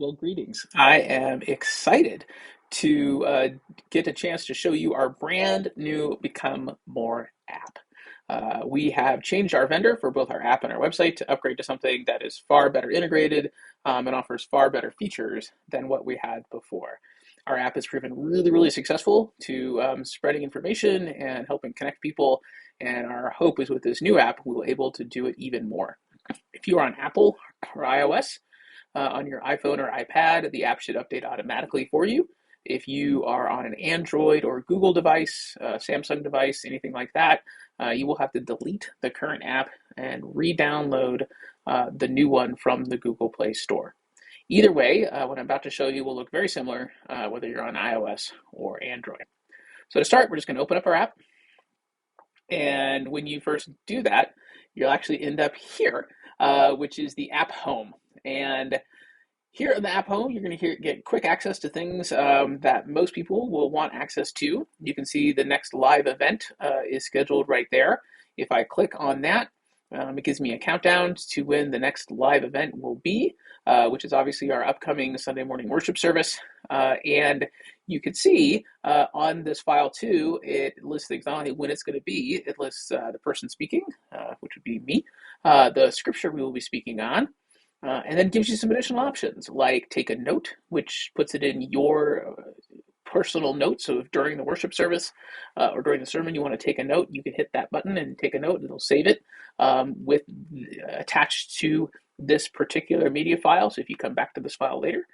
Well, greetings. I am excited to get a chance to show you our brand new Become More app. We have changed our vendor for both our app and our website to upgrade to something that is far better integrated and offers far better features than what we had before. Our app has proven really, really successful to spreading information and helping connect people. And our hope is with this new app, we'll be able to do it even more. If you are on Apple or iOS, on your iPhone or iPad, the app should update automatically for you. If you are on an Android or Google device, Samsung device, anything like that, you will have to delete the current app and re-download the new one from the Google Play Store. Either way, what I'm about to show you will look very similar whether you're on iOS or Android. So to start, we're just going to open up our app. And when you first do that, you'll actually end up here, which is the app home. And here in the app home, you're going to get quick access to things that most people will want access to. You can see the next live event is scheduled right there. If I click on that, it gives me a countdown to when the next live event will be, which is obviously our upcoming Sunday morning worship service. And you can see on this file too, it lists things not only when it's going to be, it lists the person speaking, which would be me, the scripture we will be speaking on, and then gives you some additional options like take a note, which puts it in your personal notes. So if during the worship service or during the sermon you want to take a note, you can hit that button and take a note, and it'll save it with attached to this particular media file. So if you come back to this file later,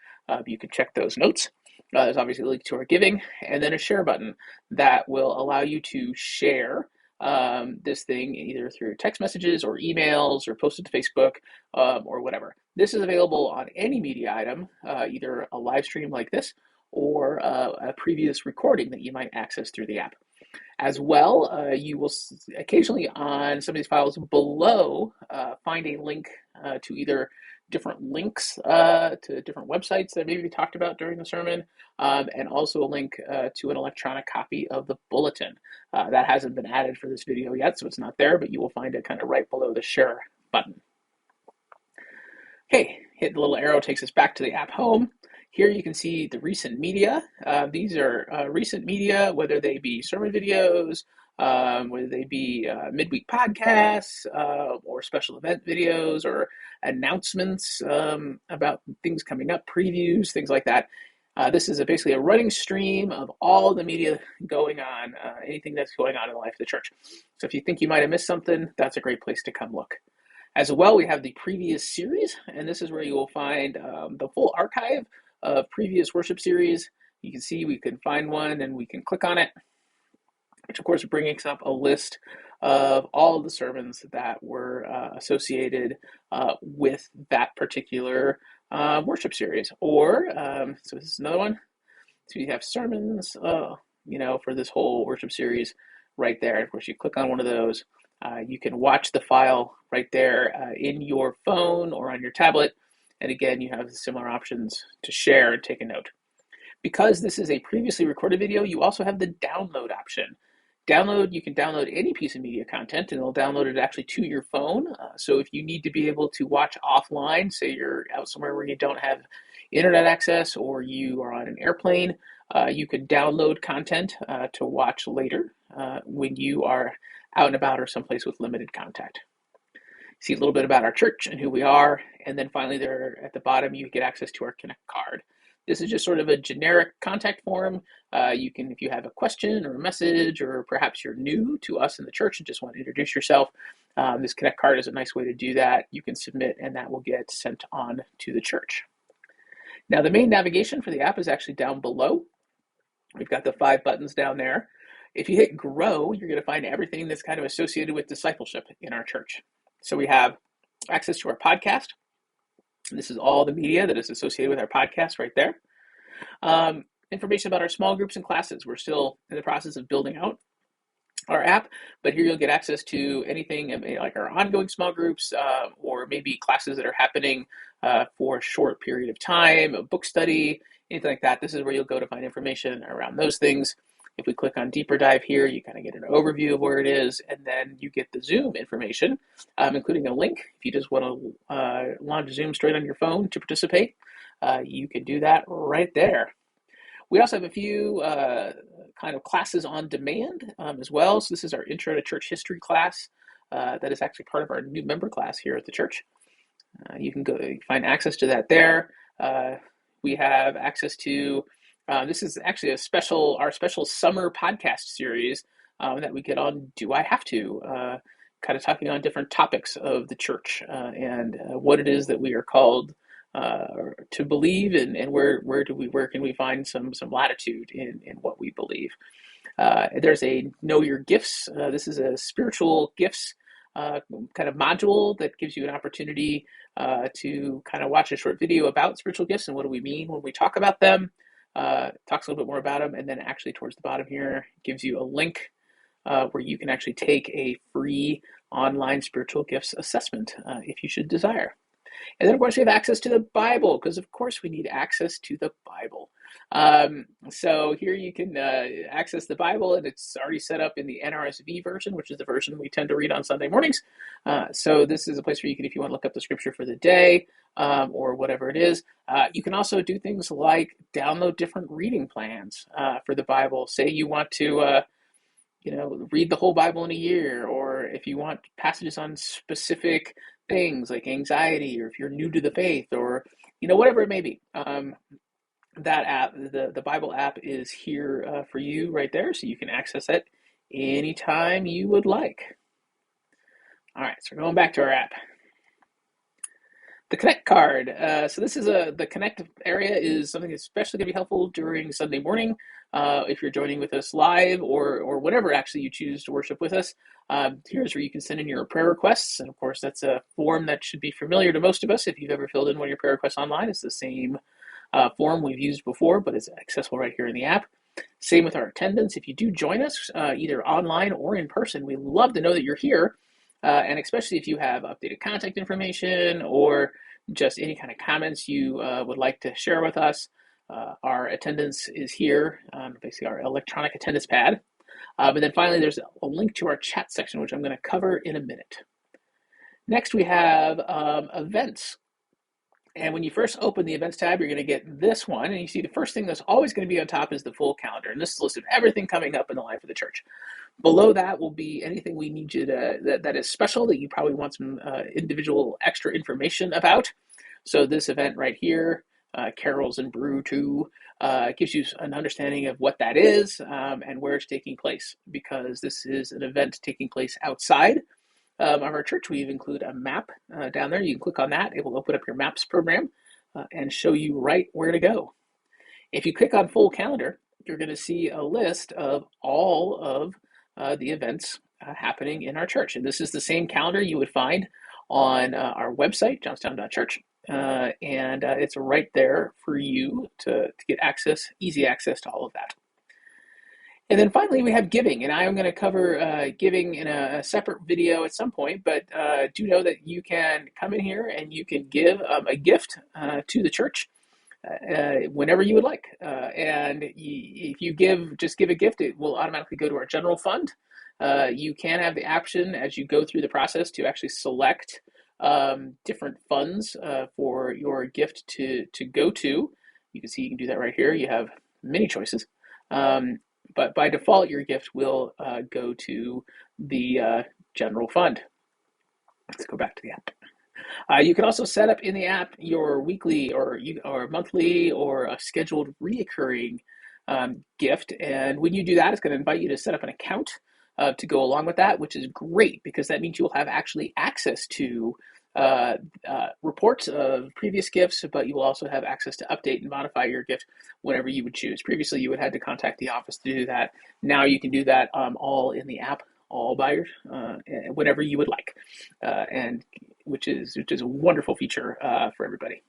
you can check those notes. There's obviously a link to our giving, and then a share button that will allow you to share this thing either through text messages or emails or post it to Facebook or whatever. This is available on any media item, either a live stream like this or a previous recording that you might access through the app. As well, you will occasionally on some of these files below find a link to either different links to different websites that maybe we talked about during the sermon, and also a link to an electronic copy of the bulletin. That hasn't been added for this video yet, so it's not there, but you will find it kind of right below the share button. Okay, hit the little arrow takes us back to the app home. Here you can see the recent media. These are recent media, whether they be sermon videos, whether they be midweek podcasts, or special event videos, or announcements about things coming up, previews, things like that. This is basically a running stream of all the media going on, anything that's going on in the life of the church. So if you think you might have missed something, that's a great place to come look. As well, we have the previous series, and this is where you will find the full archive of previous worship series. You can see we can find one and we can click on it, which of course brings up a list of all of the sermons that were associated with that particular worship series. Or, so this is another one. So you have sermons, for this whole worship series right there. Of course, you click on one of those. You can watch the file right there in your phone or on your tablet. And again, you have similar options to share and take a note. Because this is a previously recorded video, you also have the download option. You can download any piece of media content and it'll download it actually to your phone. So if you need to be able to watch offline, say you're out somewhere where you don't have internet access or you are on an airplane, you can download content to watch later when you are out and about or someplace with limited contact. See a little bit about our church and who we are, and then finally there at the bottom you get access to our Connect card. This is just sort of a generic contact form. You can, if you have a question or a message, or perhaps you're new to us in the church and just want to introduce yourself, this Connect card is a nice way to do that. You can submit and that will get sent on to the church. Now the main navigation for the app is actually down below. We've got the 5 buttons down there. If you hit grow, you're going to find everything that's kind of associated with discipleship in our church. So we have access to our podcast. This is all the media that is associated with our podcast right there. Information about our small groups and classes. We're still in the process of building out our app, but here you'll get access to anything like our ongoing small groups or maybe classes that are happening for a short period of time, a book study, anything like that. This is where you'll go to find information around those things. If we click on deeper dive here, you kind of get an overview of where it is, and then you get the Zoom information, including a link if you just want to launch Zoom straight on your phone to participate. you can do that right there. We also have a few kind of classes on demand as well. So this is our Intro to Church History class that is actually part of our new member class here at the church. You can go find access to that there. We have access to this is actually our special summer podcast series that we get on Do I Have to? Kind of talking on different topics of the church and what it is that we are called to believe, and where can we find some latitude in what we believe. There's a Know Your Gifts. This is a spiritual gifts kind of module that gives you an opportunity to kind of watch a short video about spiritual gifts and what do we mean when we talk about them. Talks a little bit more about them, and then actually towards the bottom here gives you a link where you can actually take a free online spiritual gifts assessment if you should desire. And then, of course, we have access to the Bible, because, of course, we need access to the Bible. So here you can access the Bible, and it's already set up in the NRSV version, which is the version we tend to read on Sunday mornings. So this is a place where you can, if you want to look up the scripture for the day or whatever it is. You can also do things like download different reading plans for the Bible. Say you want to read the whole Bible in a year, or if you want passages on specific things like anxiety, or if you're new to the faith, or whatever it may be. That app, the Bible app, is here for you right there, so you can access it anytime you would like. All right, so we're going back to our app. The Connect card. So this is the Connect area is something that's especially going to be helpful during Sunday morning. If you're joining with us live or whatever actually you choose to worship with us, here's where you can send in your prayer requests. And of course, that's a form that should be familiar to most of us. If you've ever filled in one of your prayer requests online, it's the same form we've used before, but it's accessible right here in the app. Same with our attendance. If you do join us, either online or in person, we love to know that you're here. And especially if you have updated contact information or just any kind of comments you would like to share with us, our attendance is here, basically our electronic attendance pad. But then finally, there's a link to our chat section, which I'm going to cover in a minute. Next, we have events. And when you first open the events tab, you're going to get this one. And you see the first thing that's always going to be on top is the full calendar. And this is a list of everything coming up in the life of the church. Below that will be anything we need you to, that is special, that you probably want some individual extra information about. So this event right here, Carols and Brew 2, gives you an understanding of what that is and where it's taking place, because this is an event taking place outside of our church. We include a map down there. You can click on that. It will open up your Maps program and show you right where to go. If you click on Full Calendar, you're going to see a list of all of the events happening in our church. And this is the same calendar you would find on our website, johnstown.church. And it's right there for you to get easy access to all of that. And then finally, we have giving, and I am going to cover giving in a separate video at some point, but do know that you can come in here and you can give a gift to the church whenever you would like. And if you just give a gift, it will automatically go to our general fund. You can have the option as you go through the process to actually select different funds for your gift to go to. You can see you can do that right here. You have many choices. But by default, your gift will go to the general fund. Let's go back to the app. You can also set up in the app your weekly or monthly or a scheduled reoccurring gift. And when you do that, it's going to invite you to set up an account to go along with that, which is great because that means you'll have actually access to reports of previous gifts, but you will also have access to update and modify your gift whenever you would choose. Previously, you would have had to contact the office to do that. Now you can do that all in the app, all by whenever you would like, and which is a wonderful feature for everybody.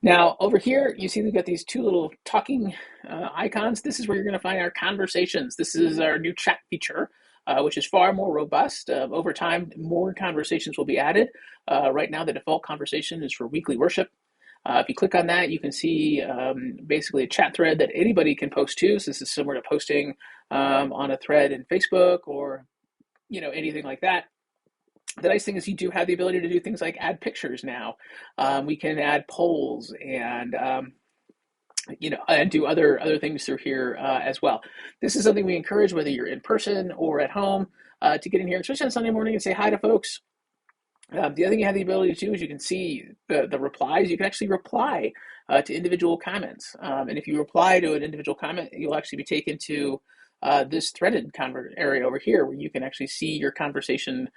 Now over here, you see we've got these two little talking icons. This is where you're going to find our conversations. This is our new chat feature, which is far more robust. Over time, more conversations will be added. Right now, the default conversation is for weekly worship. If you click on that, you can see basically a chat thread that anybody can post to. So this is similar to posting on a thread in Facebook or anything like that. The nice thing is you do have the ability to do things like add pictures now. We can add polls and and do other things through here as well. This is something we encourage whether you're in person or at home to get in here, especially on Sunday morning, and say hi to folks. The other thing you have the ability to do is you can see the replies. You can actually reply to individual comments. And if you reply to an individual comment, you'll actually be taken to this threaded area over here where you can actually see your conversation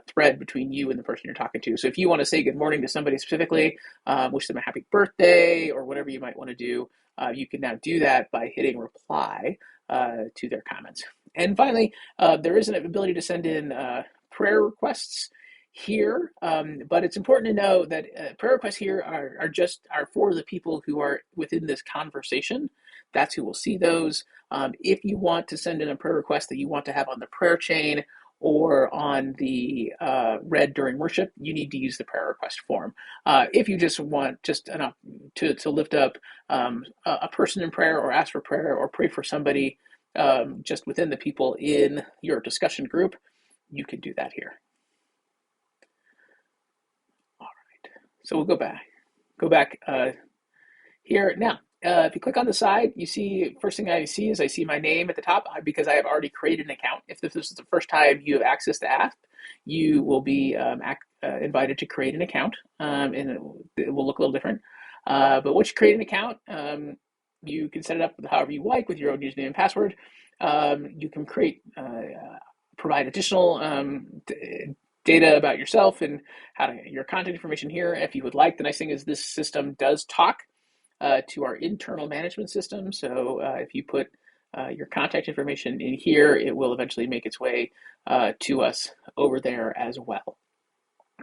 thread between you and the person you're talking to. So if you want to say good morning to somebody specifically, wish them a happy birthday or whatever you might want to do, you can now do that by hitting reply to their comments. And finally, there is an ability to send in prayer requests here, but it's important to know that prayer requests here are for the people who are within this conversation. That's who will see those. If you want to send in a prayer request that you want to have on the prayer chain or on the read during worship, you need to use the prayer request form. If you just want to lift up a person in prayer or ask for prayer or pray for somebody just within the people in your discussion group, you can do that here. So we'll go back here. Now, if you click on the side, you see, first thing I see is I see my name at the top because I have already created an account. If this is the first time you have access to the app, you will be invited to create an account, and it will look a little different. But once you create an account, you can set it up however you like with your own username and password. You can provide additional data about yourself and your contact information here if you would like. The nice thing is this system does talk to our internal management system. So if you put your contact information in here, it will eventually make its way to us over there as well.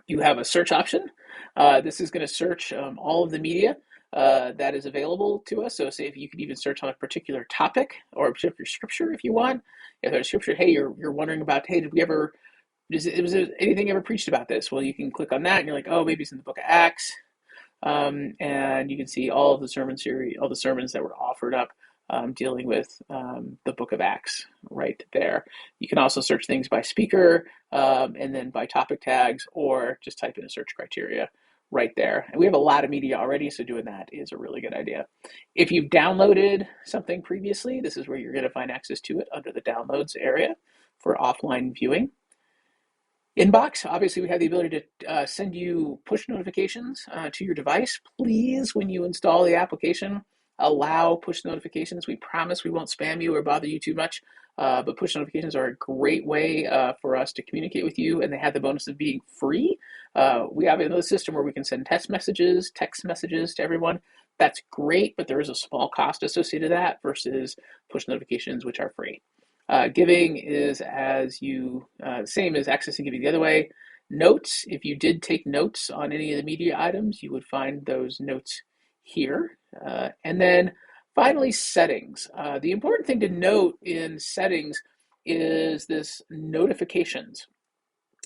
You have a search option. This is going to search all of the media that is available to us. So say if you could even search on a particular topic or a particular scripture if you want. If there's a scripture, hey, you're wondering about, hey, was there anything ever preached about this? Well, you can click on that and you're like, oh, maybe it's in the book of Acts. And you can see all of the sermon series, all the sermons that were offered up dealing with the book of Acts right there. You can also search things by speaker and then by topic tags, or just type in a search criteria right there. And we have a lot of media already, so doing that is a really good idea. If you've downloaded something previously, this is where you're going to find access to it under the downloads area for offline viewing. Inbox, obviously we have the ability to send you push notifications to your device. Please, when you install the application, allow push notifications. We promise we won't spam you or bother you too much, but push notifications are a great way for us to communicate with you, and they have the bonus of being free. We have another system where we can send text messages to everyone. That's great, but there is a small cost associated with that versus push notifications, which are free. Giving is same as accessing giving the other way. Notes, if you did take notes on any of the media items, you would find those notes here. And then finally, settings. The important thing to note in settings is this notifications.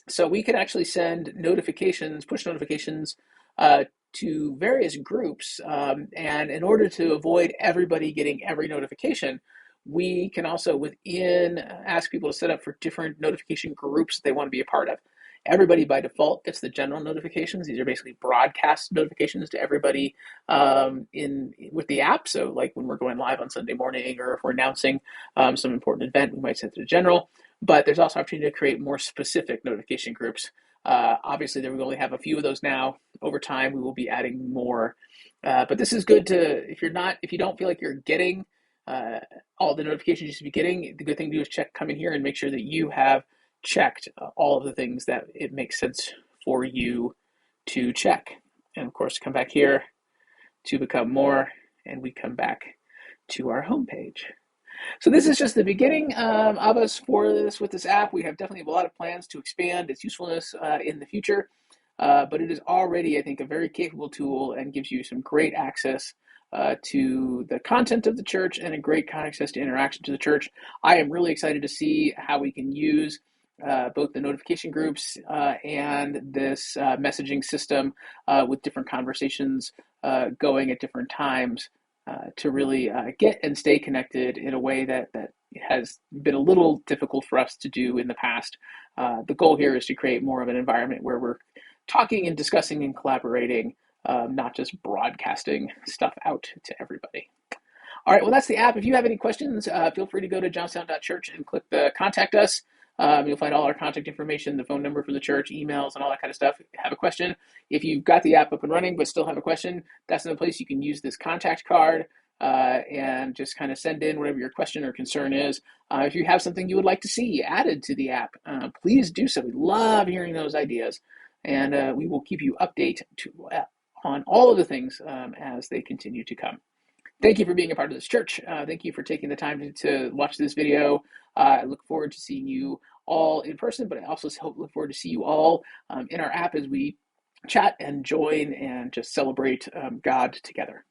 So we can actually send notifications, push notifications to various groups. And in order to avoid everybody getting every notification, we can also ask people to set up for different notification groups that they want to be a part of. Everybody by default gets the general notifications. These are basically broadcast notifications to everybody with the app. So like when we're going live on Sunday morning, or if we're announcing some important event, we might set it to general. But there's also opportunity to create more specific notification groups. Obviously, we only have a few of those now. Over time, we will be adding more. But this is good if you don't feel like you're getting all the notifications you should be getting, the good thing to do is come in here and make sure that you have checked all of the things that it makes sense for you to check. And of course, come back here to become more, and we come back to our homepage. So this is just the beginning of us with this app. We have definitely a lot of plans to expand its usefulness in the future, but it is already, I think, a very capable tool and gives you some great access to the content of the church and a great access to interaction to the church. I am really excited to see how we can use both the notification groups and this messaging system with different conversations going at different times to really get and stay connected in a way that has been a little difficult for us to do in the past. The goal here is to create more of an environment where we're talking and discussing and collaborating, not just broadcasting stuff out to everybody. All right, well, that's the app. If you have any questions, feel free to go to johnstown.church and click the contact us. You'll find all our contact information, the phone number for the church, emails, and all that kind of stuff. If you have a question, if you've got the app up and running but still have a question, that's another place you can use this contact card and just kind of send in whatever your question or concern is. If you have something you would like to see added to the app, please do so. We love hearing those ideas, and we will keep you updated on all of the things as they continue to come. Thank you for being a part of this church. Thank you for taking the time to watch this video. I look forward to seeing you all in person, but I also look forward to see you all in our app as we chat and join and just celebrate God together.